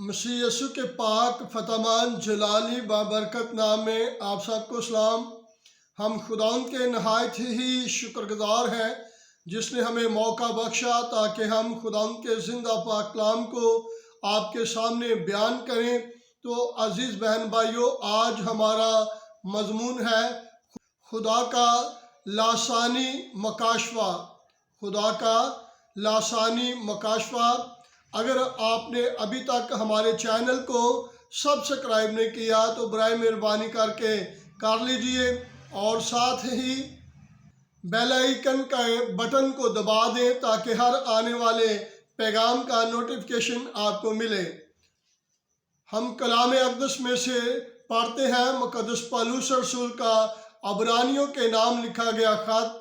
मसीह यीशु के पाक फतमान जलाली बाबरकत नाम में आप सबको सलाम। हम खुदावंद के नहायत ही शुक्रगुजार हैं जिसने हमें मौका बख्शा ताकि हम खुदावंद के ज़िंदा पाक कलाम को आपके सामने बयान करें। तो अज़ीज़ बहन भाइयों, आज हमारा मज़मून है खुदा का लासानी मकाशवा। खुदा का लासानी मकाशवा। अगर आपने अभी तक हमारे चैनल को सब्सक्राइब नहीं किया तो बराए मेहरबानी करके कर लीजिए और साथ ही बेल आइकन का बटन को दबा दें ताकि हर आने वाले पैगाम का नोटिफिकेशन आपको मिले। हम कलाम अक़दस में से पढ़ते हैं मुक़द्दस पौलुस रसूल का अबरानियों के नाम लिखा गया ख़त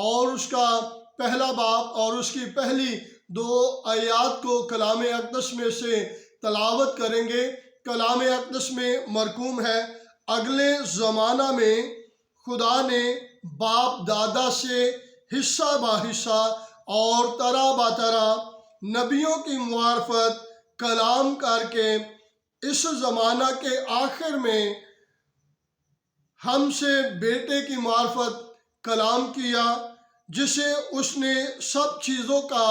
और उसका पहला बाब और उसकी पहली 2 आयत को कलाम अक़दस में से तलावत करेंगे। कलाम अक़दस में मरकूम है, अगले ज़माना में खुदा ने बाप दादा से हिस्सा बा हिस्सा और तरह बा तरह नबियों की मुआरफत कलाम करके इस ज़माना के आखिर में हमसे बेटे की मार्फत कलाम किया, जिसे उसने सब चीज़ों का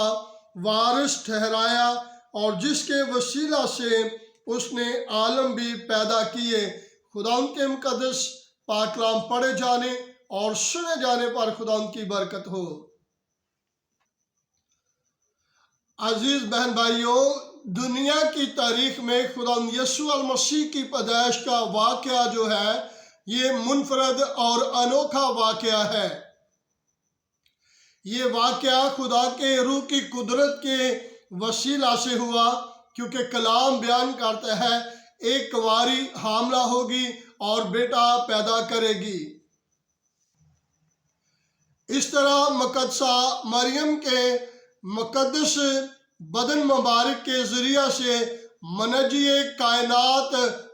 वारिस ठहराया और जिसके वसीला से उसने आलम भी पैदा किए। खुदा के मुक़द्दस पाक कलाम पढ़े जाने और सुने जाने पर खुदा की बरकत हो। अजीज़ बहन भाइयों, दुनिया की तारीख में खुदा यीशु अल मसीह की पैदाइश का वाक़या जो है ये मुनफरद और अनोखा वाक़या है। ये वाक़या खुदा के रूह की कुदरत के वसीला से हुआ, क्योंकि कलाम बयान करता है एक कुंवारी हामला होगी और बेटा पैदा करेगी। इस तरह मुक़द्दसा मरियम के मुक़द्दस बदन मुबारक के ज़रिया से मनजी कायनात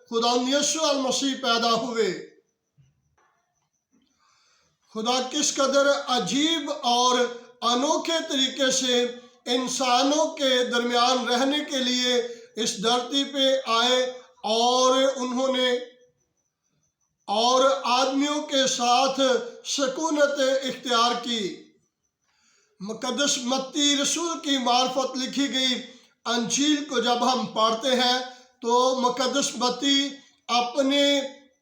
खुदा यीशु अल मसीह पैदा हुए। खुदा किस कदर अजीब और अनोखे तरीके से इंसानों के दरमियान रहने के लिए इस धरती पे आए और आदमियों के साथ सकूनत इख्तियार की। मुक़द्दस मत्ती रसूल की मार्फत लिखी गई अंजील को जब हम पढ़ते हैं तो मुक़द्दस मत्ती अपने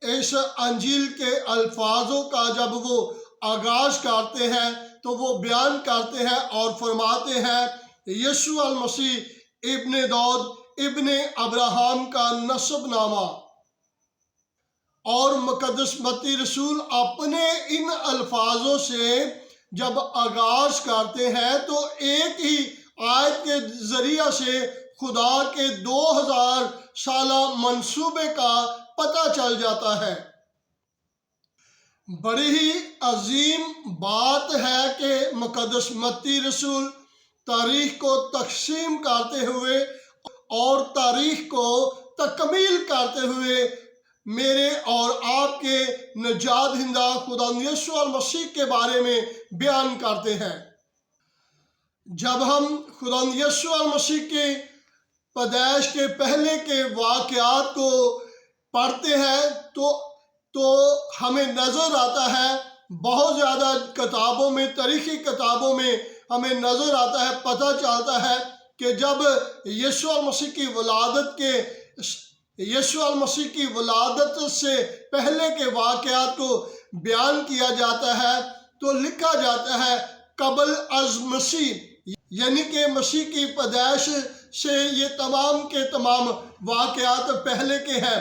इस अंजील के अल्फाजों का जब वो आगाज करते हैं तो वो बयान करते हैं और फरमाते हैं यीशु अल मसीह इब्ने दाऊद इब्ने अब्राहम का नसबनामा। और मुक़द्दस मत्ती रसूल अपने इन अल्फाजों से जब आगाज करते हैं तो एक ही आयत के ज़रिया से खुदा के 2000 साला मंसूबे का पता चल जाता है। बड़ी ही अजीम बात है कि मुक़द्दस मत्ती रसूल तारीख़ को तक़सीम करते हुए और तारीख़ को तकमील करते हुए मेरे और आपके निजात हिंदा खुदा यीशु अल मसीह के बारे में बयान करते हैं। जब हम खुदा यीशु अल मसीह के पैदाइश के पहले के वाक़यात को पढ़ते हैं तो हमें नज़र आता है, बहुत ज़्यादा किताबों में, तारीख़ी किताबों में हमें नज़र आता है, पता चलता है कि जब यीशु मसीह की वलादत से पहले के वाक़यात को बयान किया जाता है तो लिखा जाता है कबल अज़ मसीह, यानी कि मसीह की पैदाइश से ये तमाम के तमाम वाक़यात पहले के हैं।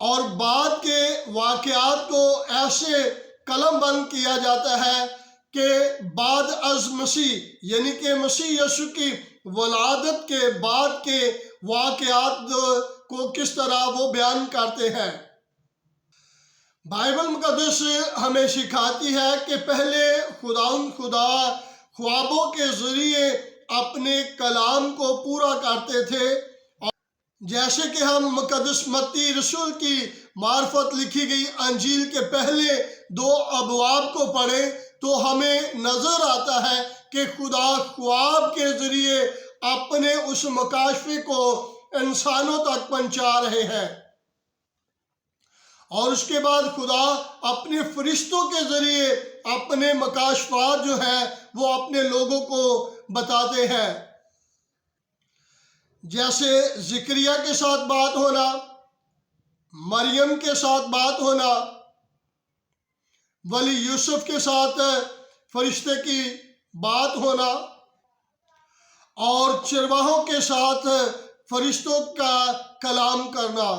और बाद के वाक़यात को ऐसे कलम बंद किया जाता है कि बाद अज़ मसीह, यानी कि मसीह यीशु की वलादत के बाद के वाक़यात को किस तरह वो बयान करते हैं। बाइबल मुक़द्दस हमें सिखाती है कि पहले खुदा ख्वाबों के ज़रिए अपने कलाम को पूरा करते थे। जैसे कि हम मुक़द्दस मत्ती रसूल की मार्फत लिखी गई अंजील के पहले 2 अबवाब को पढ़ें तो हमें नज़र आता है कि खुदा ख्वाब के ज़रिए अपने उस मकाशफे को इंसानों तक पहुंचा रहे हैं। और उसके बाद खुदा अपने फरिश्तों के जरिए अपने मकाशफात जो है वो अपने लोगों को बताते हैं। जैसे ज़िक्रिया के साथ बात होना, मरियम के साथ बात होना, वली यूसुफ के साथ फरिश्ते की बात होना, और चरवाहों के साथ फरिश्तों का कलाम करना।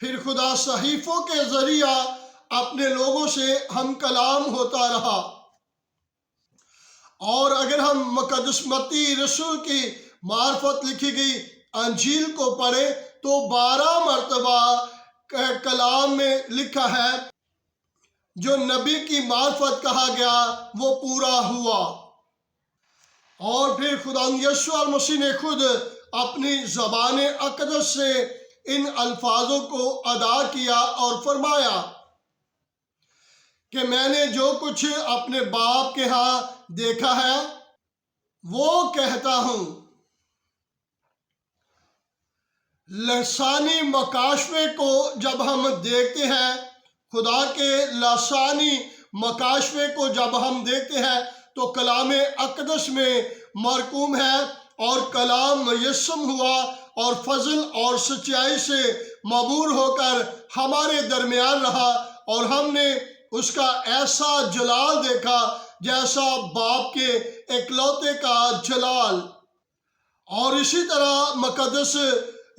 फिर खुदा सहीफों के जरिया अपने लोगों से हम कलाम होता रहा। और अगर हम मुक़द्दस मत्ती रसूल की मार्फत लिखी गई अंजील को पढ़े तो 12 मरतबा कलाम में लिखा है जो नबी की मार्फत कहा गया वो पूरा हुआ। और फिर खुदा यीशु मसीह ने खुद अपनी ज़बान अक़दस से इन अल्फाजों को अदा किया और फरमाया कि मैंने जो कुछ अपने बाप के यहाँ देखा है वो कहता हूँ। लसानी मकाशफे को जब हम देखते हैं, खुदा के लसानी मकाशफे को जब हम देखते हैं तो कलाम अक़दस में मरकूम है और कलाम मुयस्सम हुआ और फजल और सच्चाई से मबूर होकर हमारे दरमियान रहा और हमने उसका ऐसा जलाल देखा जैसा बाप के इकलौते का जलाल। और इसी तरह मुक़द्दस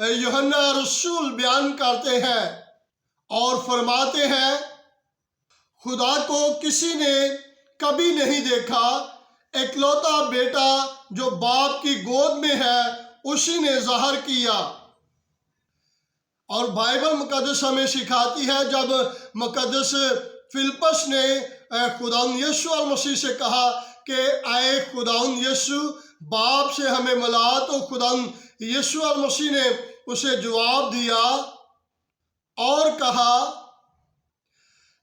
यूहन्ना रसूल बयान करते हैं और फरमाते हैं, खुदा को किसी ने कभी नहीं देखा, इकलौता बेटा जो बाप की गोद में है उसी ने ज़ाहिर किया। और बाइबल मुक़द्दस हमें सिखाती है जब मुक़द्दस फिलिप्पस ने खुदावंद यीशु मसीह से कहा कि आए खुदावंद यीशु बाप से हमें मिला, तो खुदावंद यीशु मसीह ने उसे जवाब दिया और कहा,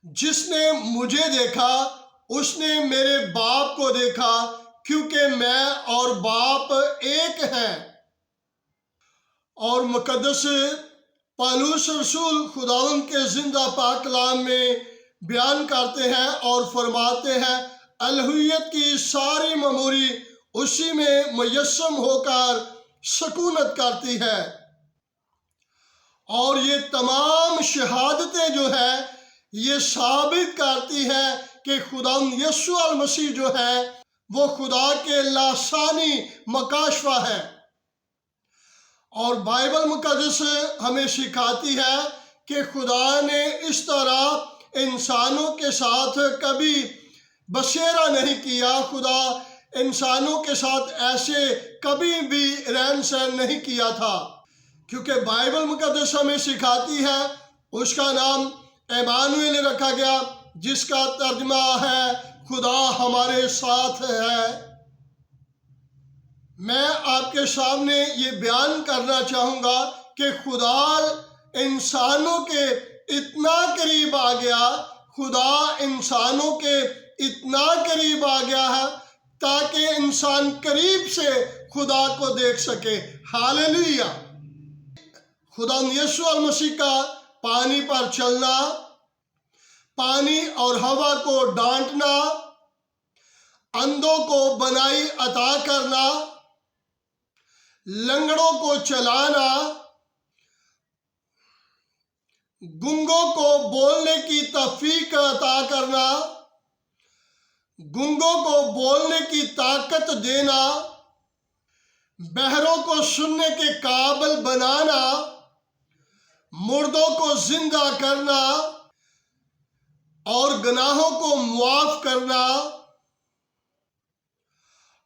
जिसने मुझे देखा उसने मेरे बाप को देखा, क्योंकि मैं और बाप एक हैं। और मुक़द्दस पौलुस रसूल खुदावंद के जिंदा पाक कलाम में बयान करते हैं और फरमाते हैं, अलहुयत की सारी ममूरी उसी में मुयस्सम होकर सकूनत करती है। और ये तमाम शहादतें जो है ये साबित करती है कि खुदावंद यीशु मसीह जो है वो खुदा के लासानी मकाशफा है। और बाइबल मुक़द्दस हमें सिखाती है कि खुदा ने इस तरह इंसानों के साथ कभी बसेरा नहीं किया, खुदा इंसानों के साथ ऐसे कभी भी रहन सहन नहीं किया था, क्योंकि बाइबल मुक़द्दस हमें सिखाती है उसका नाम इमानुएल रखा गया, जिसका तर्जुमा है खुदा हमारे साथ है। मैं आपके सामने ये बयान करना चाहूँगा कि खुदा इंसानों के इतना करीब आ गया, खुदा इंसानों के इतना करीब आ गया है ताकि इंसान करीब से खुदा को देख सके। हालेलुया। खुदा यीशु मसीह का पानी पर चलना, पानी और हवा को डांटना, अंधों को बनाई अता करना, लंगड़ों को चलाना, गूंगों को बोलने की तौफीक अता करना, गूंगों को बोलने की ताकत देना, बहरों को सुनने के काबिल बनाना, मुर्दों को जिंदा करना और गुनाहों को मुआफ करना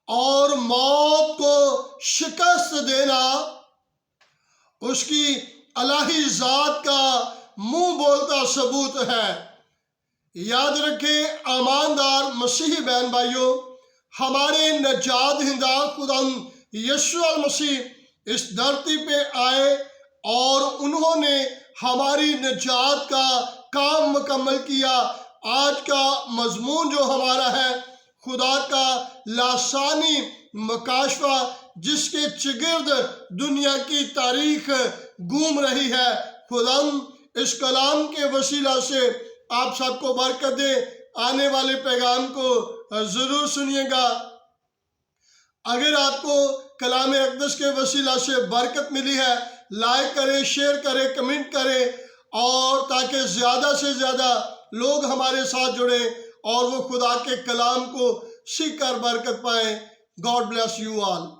और मौत को शिकस्त देना, उसकी इलाही ज़ात का मुंह बोलता सबूत है। याद रखें ईमानदार मसीही बहन भाइयों, हमारे नजात दहिंदा खुदावंद यीशु मसीह इस धरती पे आए और उन्होंने हमारी निजात का काम मुकम्मल किया। आज का मजमून जो हमारा है, खुदा का लासानी मकाशफा جس کے چگرد دنیا کی تاریخ گھوم رہی ہے، خداوند اس کلام کے وسیلہ سے آپ سب کو برکت دے۔ آنے والے پیغام کو ضرور سنیے گا۔ اگر آپ کو کلام اقدس کے وسیلہ سے برکت ملی ہے، لائک کریں، شیئر کریں، کمنٹ کریں، اور تاکہ زیادہ سے زیادہ لوگ ہمارے ساتھ جڑیں اور وہ خدا کے کلام کو سیکھ کر برکت پائیں۔ God bless you all.